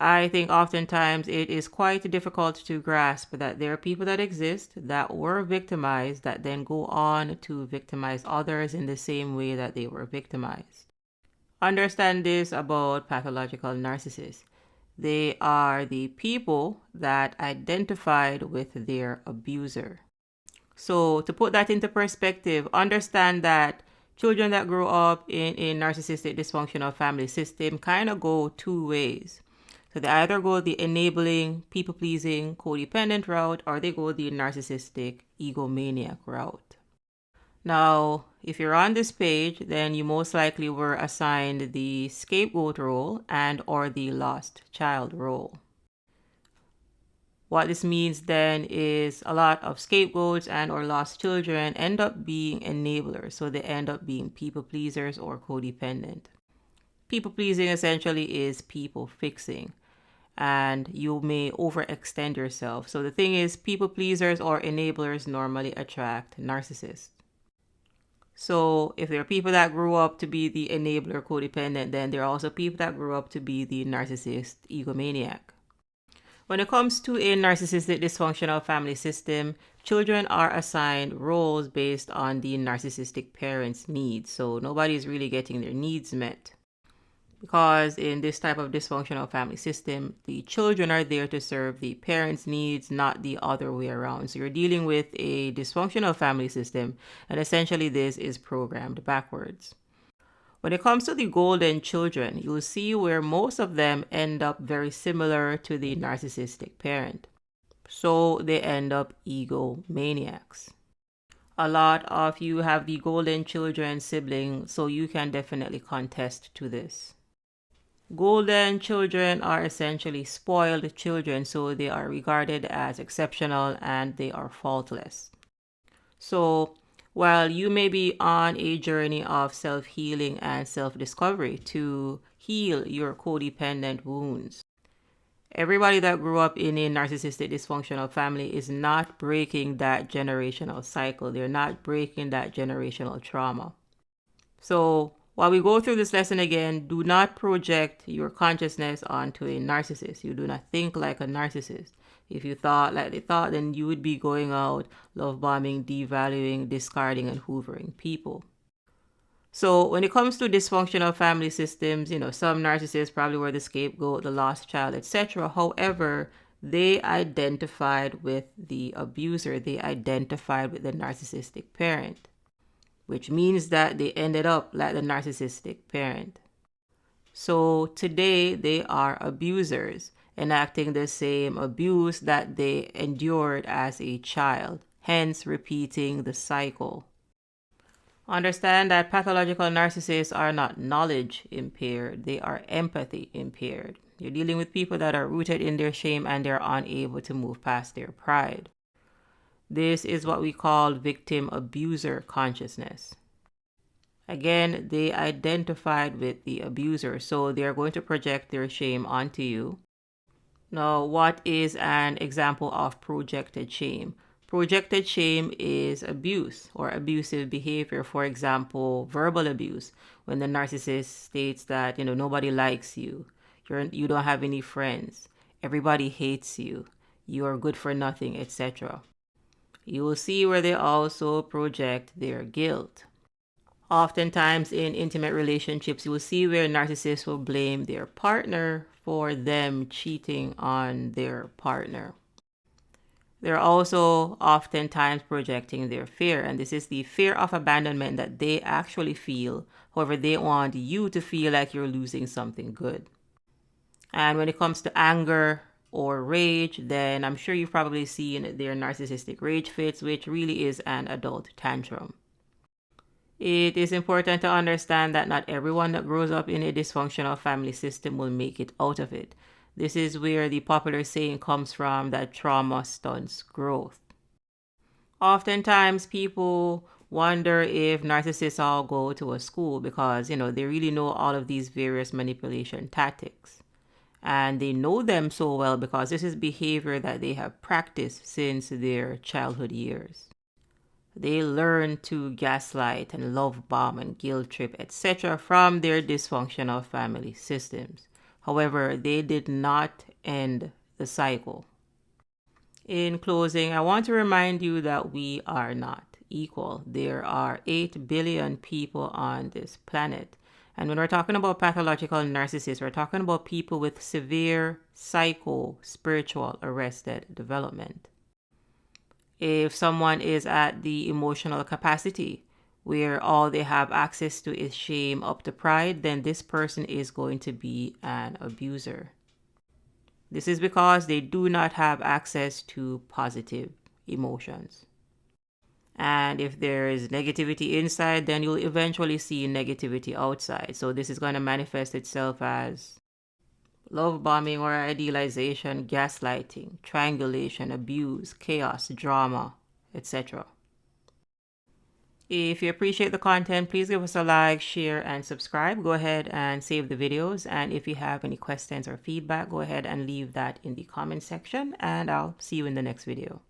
I think oftentimes it is quite difficult to grasp that there are people that exist that were victimized that then go on to victimize others in the same way that they were victimized. Understand this about pathological narcissists. They are the people that identified with their abuser. So, to put that into perspective, understand that children that grow up in a narcissistic dysfunctional family system kind of go two ways. So, they either go the enabling, people pleasing, codependent route, or they go the narcissistic, egomaniac route. Now, if you're on this page, then you most likely were assigned the scapegoat role and or the lost child role. What this means then is a lot of scapegoats and or lost children end up being enablers. So they end up being people pleasers or codependent. People pleasing essentially is people fixing, and you may overextend yourself. So the thing is, people pleasers or enablers normally attract narcissists. So if there are people that grew up to be the enabler codependent, then there are also people that grew up to be the narcissist egomaniac. When it comes to a narcissistic dysfunctional family system, children are assigned roles based on the narcissistic parents' needs. So nobody is really getting their needs met. Because in this type of dysfunctional family system, the children are there to serve the parents' needs, not the other way around. So you're dealing with a dysfunctional family system, and essentially this is programmed backwards. When it comes to the golden children, you'll see where most of them end up very similar to the narcissistic parent. So they end up egomaniacs. A lot of you have the golden children sibling, so you can definitely contest to this. Golden children are essentially spoiled children, so they are regarded as exceptional and they are faultless. So while you may be on a journey of self-healing and self-discovery to heal your codependent wounds, everybody that grew up in a narcissistic dysfunctional family is not breaking that generational cycle. They're not breaking that generational trauma. So while we go through this lesson again, do not project your consciousness onto a narcissist. You do not think like a narcissist. If you thought like they thought, then you would be going out, love bombing, devaluing, discarding, and hoovering people. So when it comes to dysfunctional family systems, some narcissists probably were the scapegoat, the lost child, etc. However, they identified with the abuser. They identified with the narcissistic parent, which means that they ended up like the narcissistic parent. So today they are abusers, enacting the same abuse that they endured as a child, hence repeating the cycle. Understand that pathological narcissists are not knowledge impaired, they are empathy impaired. You're dealing with people that are rooted in their shame and they're unable to move past their pride. This is what we call victim abuser consciousness. Again, they identified with the abuser, so they're going to project their shame onto you. Now, what is an example of projected shame? Projected shame is abuse or abusive behavior. For example, verbal abuse, when the narcissist states that, nobody likes you, you don't have any friends, everybody hates you, you are good for nothing, etc. You will see where they also project their guilt. Oftentimes in intimate relationships, you will see where narcissists will blame their partner for them cheating on their partner. They're also oftentimes projecting their fear, and this is the fear of abandonment that they actually feel. However, they want you to feel like you're losing something good. And when it comes to anger or rage, then I'm sure you've probably seen their narcissistic rage fits, which really is an adult tantrum. It is important to understand that not everyone that grows up in a dysfunctional family system will make it out of it. This is where the popular saying comes from that trauma stunts growth. Oftentimes people wonder if narcissists all go to a school because, they really know all of these various manipulation tactics. And they know them so well because this is behavior that they have practiced since their childhood years. They learn to gaslight and love bomb and guilt trip, etc. from their dysfunctional family systems. However, they did not end the cycle. In closing, I want to remind you that we are not equal. There are 8 billion people on this planet. And when we're talking about pathological narcissists, we're talking about people with severe psycho-spiritual arrested development. If someone is at the emotional capacity where all they have access to is shame up to pride, then this person is going to be an abuser. This is because they do not have access to positive emotions. And if there is negativity inside, then you'll eventually see negativity outside. So this is going to manifest itself as love bombing or idealization, gaslighting, triangulation, abuse, chaos, drama, etc. If you appreciate the content, please give us a like, share, and subscribe. Go ahead and save the videos. And if you have any questions or feedback, go ahead and leave that in the comment section. And I'll see you in the next video.